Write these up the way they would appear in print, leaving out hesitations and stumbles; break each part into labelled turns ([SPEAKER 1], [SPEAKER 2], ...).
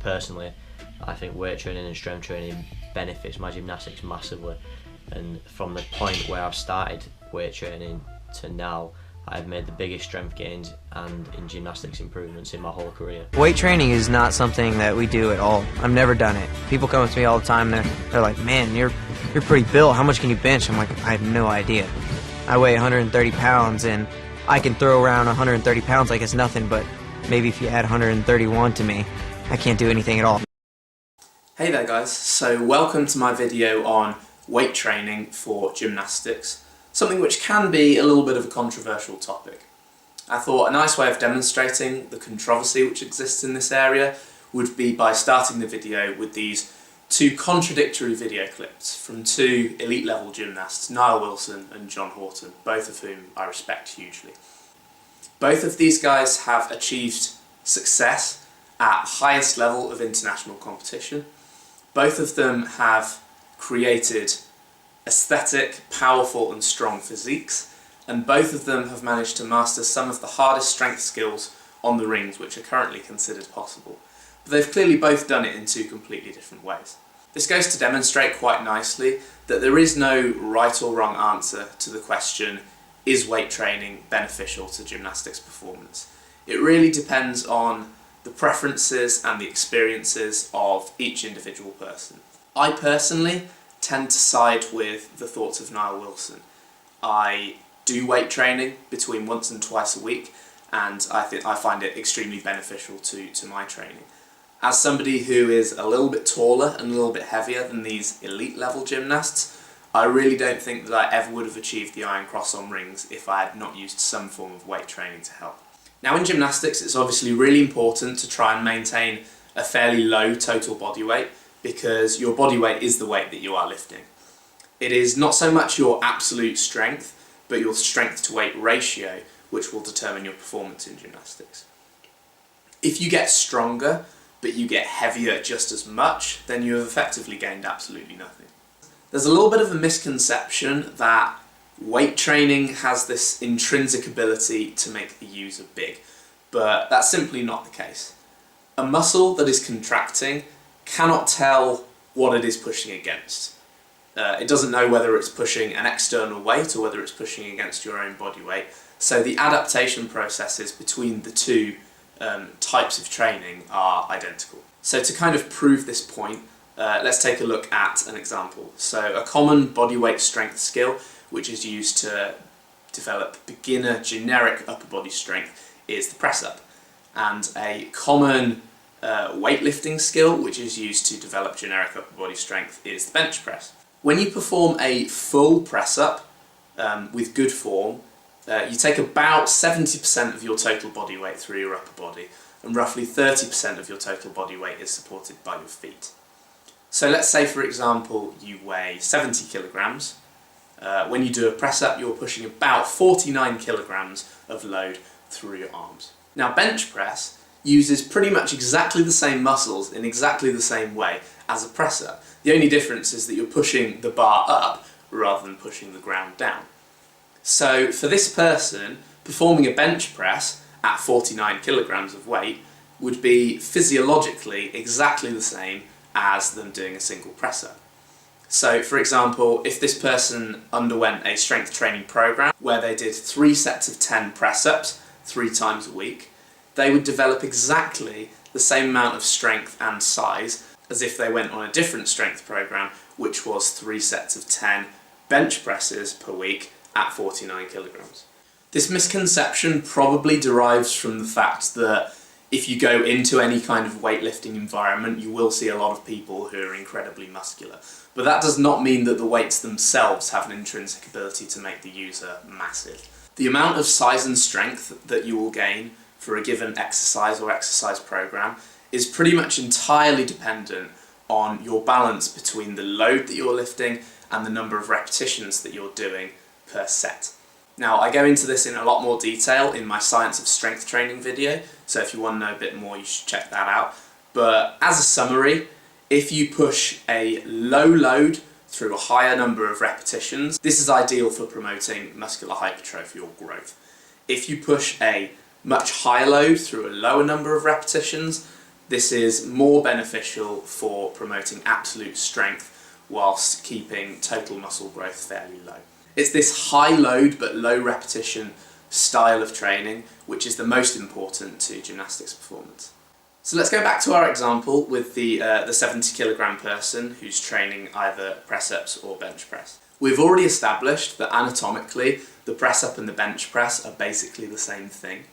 [SPEAKER 1] personally, I think weight training and strength training benefits my gymnastics massively, and from the point where I've started weight training to now, I've made the biggest strength gains and in gymnastics improvements in my whole career.
[SPEAKER 2] Weight training is not something that we do at all. I've never done it. People come up to me all the time, they're like, man, you're pretty built, how much can you bench? I'm like, I have no idea. I weigh 130 pounds and I can throw around 130 pounds like it's nothing, but maybe if you add 131 to me, I can't do anything at all.
[SPEAKER 3] Hey there guys, so welcome to my video on weight training for gymnastics, something which can be a little bit of a controversial topic. I thought a nice way of demonstrating the controversy which exists in this area would be by starting the video with these two contradictory video clips from two elite level gymnasts, Niall Wilson and John Horton, both of whom I respect hugely. Both of these guys have achieved success at highest level of international competition. Both of them have created aesthetic, powerful and strong physiques, and both of them have managed to master some of the hardest strength skills on the rings which are currently considered possible. But they've clearly both done it in two completely different ways. This goes to demonstrate quite nicely that there is no right or wrong answer to the question, is weight training beneficial to gymnastics performance? It really depends on the preferences and the experiences of each individual person. I personally tend to side with the thoughts of Niall Wilson. I do weight training between once and twice a week, and I find it extremely beneficial to my training. As somebody who is a little bit taller and a little bit heavier than these elite level gymnasts, I really don't think that I ever would have achieved the Iron Cross on rings if I had not used some form of weight training to help. Now in gymnastics, it's obviously really important to try and maintain a fairly low total body weight, because your body weight is the weight that you are lifting. It is not so much your absolute strength, but your strength to weight ratio which will determine your performance in gymnastics. If you get stronger, but you get heavier just as much, then you have effectively gained absolutely nothing. There's a little bit of a misconception that weight training has this intrinsic ability to make the user big, but that's simply not the case. A muscle that is contracting cannot tell what it is pushing against. It doesn't know whether it's pushing an external weight or whether it's pushing against your own body weight, so the adaptation processes between the two types of training are identical. So to kind of prove this point, let's take a look at an example. So a common bodyweight strength skill which is used to develop beginner generic upper body strength is the press up, and a common weightlifting skill which is used to develop generic upper body strength is the bench press. When you perform a full press up with good form, you take about 70% of your total body weight through your upper body, and roughly 30% of your total body weight is supported by your feet. So let's say for example you weigh 70 kilograms. When you do a press up, you're pushing about 49 kilograms of load through your arms. Now bench press uses pretty much exactly the same muscles in exactly the same way as a press up. The only difference is that you're pushing the bar up rather than pushing the ground down. So for this person, performing a bench press at 49 kilograms of weight would be physiologically exactly the same as them doing a single press up. So for example, if this person underwent a strength training program where they did 3 sets of 10 press ups 3 times a week, they would develop exactly the same amount of strength and size as if they went on a different strength program which was 3 sets of 10 bench presses per week at 49 kilograms. This misconception probably derives from the fact that if you go into any kind of weightlifting environment, you will see a lot of people who are incredibly muscular. But that does not mean that the weights themselves have an intrinsic ability to make the user massive. The amount of size and strength that you will gain for a given exercise or exercise program is pretty much entirely dependent on your balance between the load that you're lifting and the number of repetitions that you're doing per set. Now, I go into this in a lot more detail in my Science of Strength Training video, so if you want to know a bit more, you should check that out. But as a summary, if you push a low load through a higher number of repetitions, this is ideal for promoting muscular hypertrophy or growth. If you push a much higher load through a lower number of repetitions, this is more beneficial for promoting absolute strength whilst keeping total muscle growth fairly low. It's this high load but low repetition style of training which is the most important to gymnastics performance. So let's go back to our example with the 70 kilogram person who's training either press-ups or bench press. We've already established that anatomically the press-up and the bench press are basically the same thing.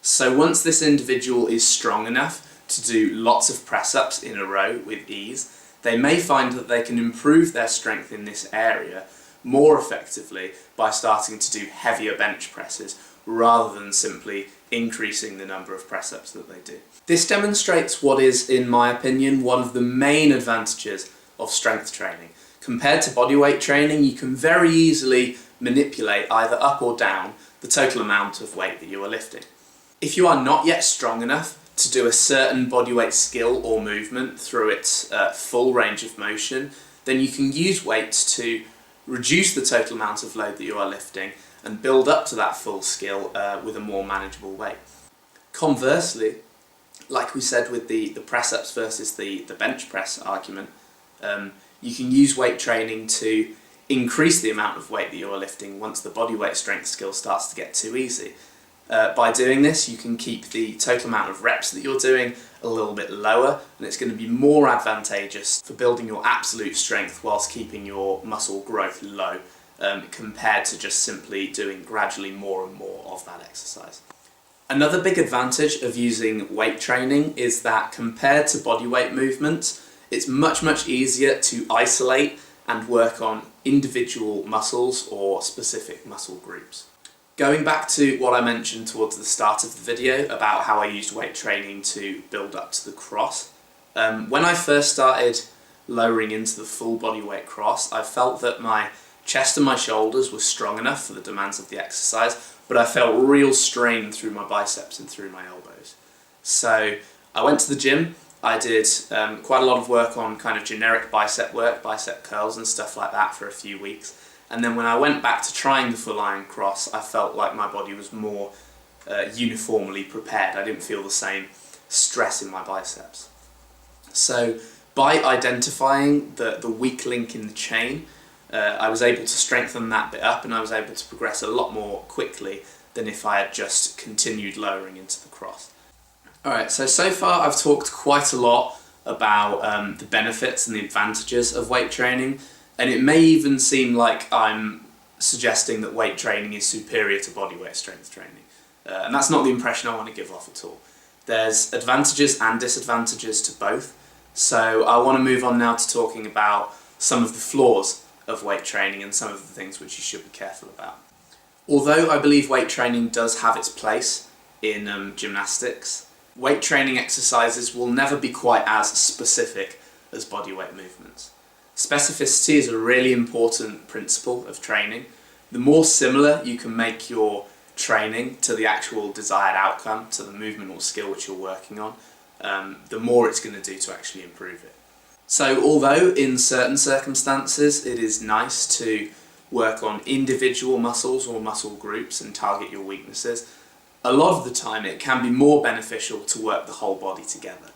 [SPEAKER 3] So once this individual is strong enough to do lots of press-ups in a row with ease, they may find that they can improve their strength in this area more effectively by starting to do heavier bench presses rather than simply increasing the number of press-ups that they do. This demonstrates what is, in my opinion, one of the main advantages of strength training. Compared to bodyweight training, you can very easily manipulate either up or down the total amount of weight that you are lifting. If you are not yet strong enough to do a certain bodyweight skill or movement through its full range of motion, then you can use weights to reduce the total amount of load that you are lifting and build up to that full skill with a more manageable weight. Conversely, like we said with the press-ups versus the bench press argument, you can use weight training to increase the amount of weight that you are lifting once the bodyweight strength skill starts to get too easy. By doing this, you can keep the total amount of reps that you're doing a little bit lower, and it's going to be more advantageous for building your absolute strength whilst keeping your muscle growth low, compared to just simply doing gradually more and more of that exercise. Another big advantage of using weight training is that compared to bodyweight movements, it's much easier to isolate and work on individual muscles or specific muscle groups. Going back to what I mentioned towards the start of the video about how I used weight training to build up to the cross, when I first started lowering into the full body weight cross, I felt that my chest and my shoulders were strong enough for the demands of the exercise, but I felt real strain through my biceps and through my elbows. So I went to the gym, I did quite a lot of work on kind of generic bicep work, bicep curls and stuff like that for a few weeks. And then when I went back to trying the full iron cross, I felt like my body was more uniformly prepared. I didn't feel the same stress in my biceps. So by identifying the weak link in the chain, I was able to strengthen that bit up and I was able to progress a lot more quickly than if I had just continued lowering into the cross. Alright, so far I've talked quite a lot about the benefits and the advantages of weight training, and it may even seem like I'm suggesting that weight training is superior to bodyweight strength training. And that's not the impression I want to give off at all. There's advantages and disadvantages to both, so I want to move on now to talking about some of the flaws of weight training and some of the things which you should be careful about. Although I believe weight training does have its place in gymnastics, weight training exercises will never be quite as specific as bodyweight movements. Specificity is a really important principle of training. The more similar you can make your training to the actual desired outcome, to the movement or skill which you're working on, the more it's going to do to actually improve it. So although in certain circumstances it is nice to work on individual muscles or muscle groups and target your weaknesses, a lot of the time it can be more beneficial to work the whole body together.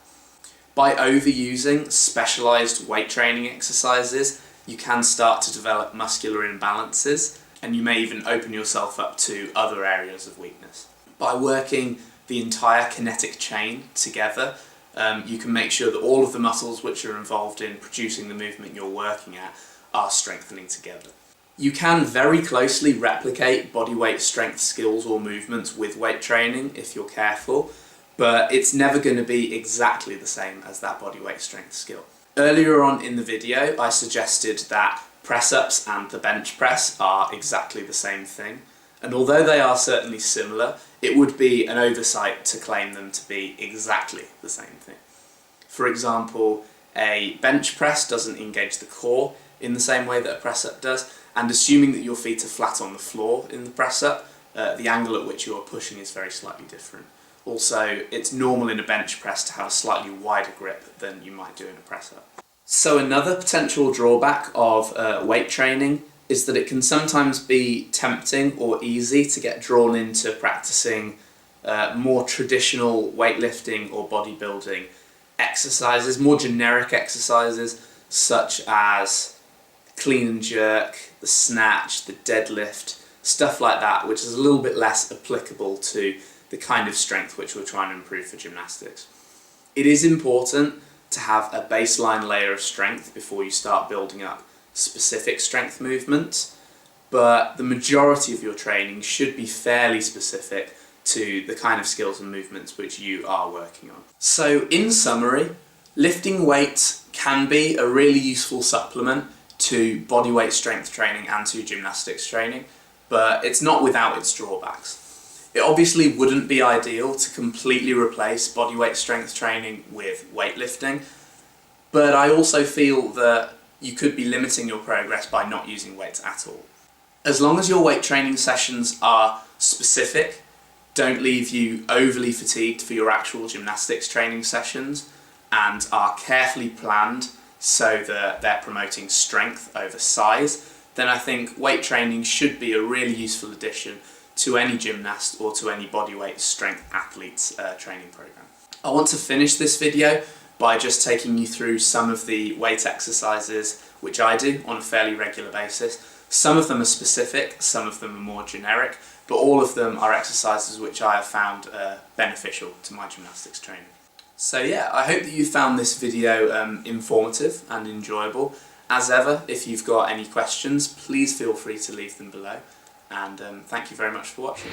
[SPEAKER 3] By overusing specialised weight training exercises, you can start to develop muscular imbalances, and you may even open yourself up to other areas of weakness. By working the entire kinetic chain together, you can make sure that all of the muscles which are involved in producing the movement you're working at are strengthening together. You can very closely replicate bodyweight strength skills or movements with weight training if you're careful, but it's never going to be exactly the same as that bodyweight strength skill. Earlier on in the video, I suggested that press-ups and the bench press are exactly the same thing, and although they are certainly similar, it would be an oversight to claim them to be exactly the same thing. For example, a bench press doesn't engage the core in the same way that a press-up does, and assuming that your feet are flat on the floor in the press-up, the angle at which you're pushing is very slightly different. Also, it's normal in a bench press to have a slightly wider grip than you might do in a press-up. So another potential drawback of weight training is that it can sometimes be tempting or easy to get drawn into practicing more traditional weightlifting or bodybuilding exercises, more generic exercises such as clean and jerk, the snatch, the deadlift, stuff like that, which is a little bit less applicable to the kind of strength which we're trying to improve for gymnastics. It is important to have a baseline layer of strength before you start building up specific strength movements, but the majority of your training should be fairly specific to the kind of skills and movements which you are working on. So in summary, lifting weights can be a really useful supplement to bodyweight strength training and to gymnastics training, but it's not without its drawbacks. It obviously wouldn't be ideal to completely replace bodyweight strength training with weightlifting, but I also feel that you could be limiting your progress by not using weights at all. As long as your weight training sessions are specific, don't leave you overly fatigued for your actual gymnastics training sessions, and are carefully planned so that they're promoting strength over size, then I think weight training should be a really useful addition to any gymnast or to any bodyweight strength athlete's training program. I want to finish this video by just taking you through some of the weight exercises which I do on a fairly regular basis. Some of them are specific, some of them are more generic, but all of them are exercises which I have found beneficial to my gymnastics training. So yeah, I hope that you found this video informative and enjoyable. As ever, if you've got any questions, please feel free to leave them below. And thank you very much for watching.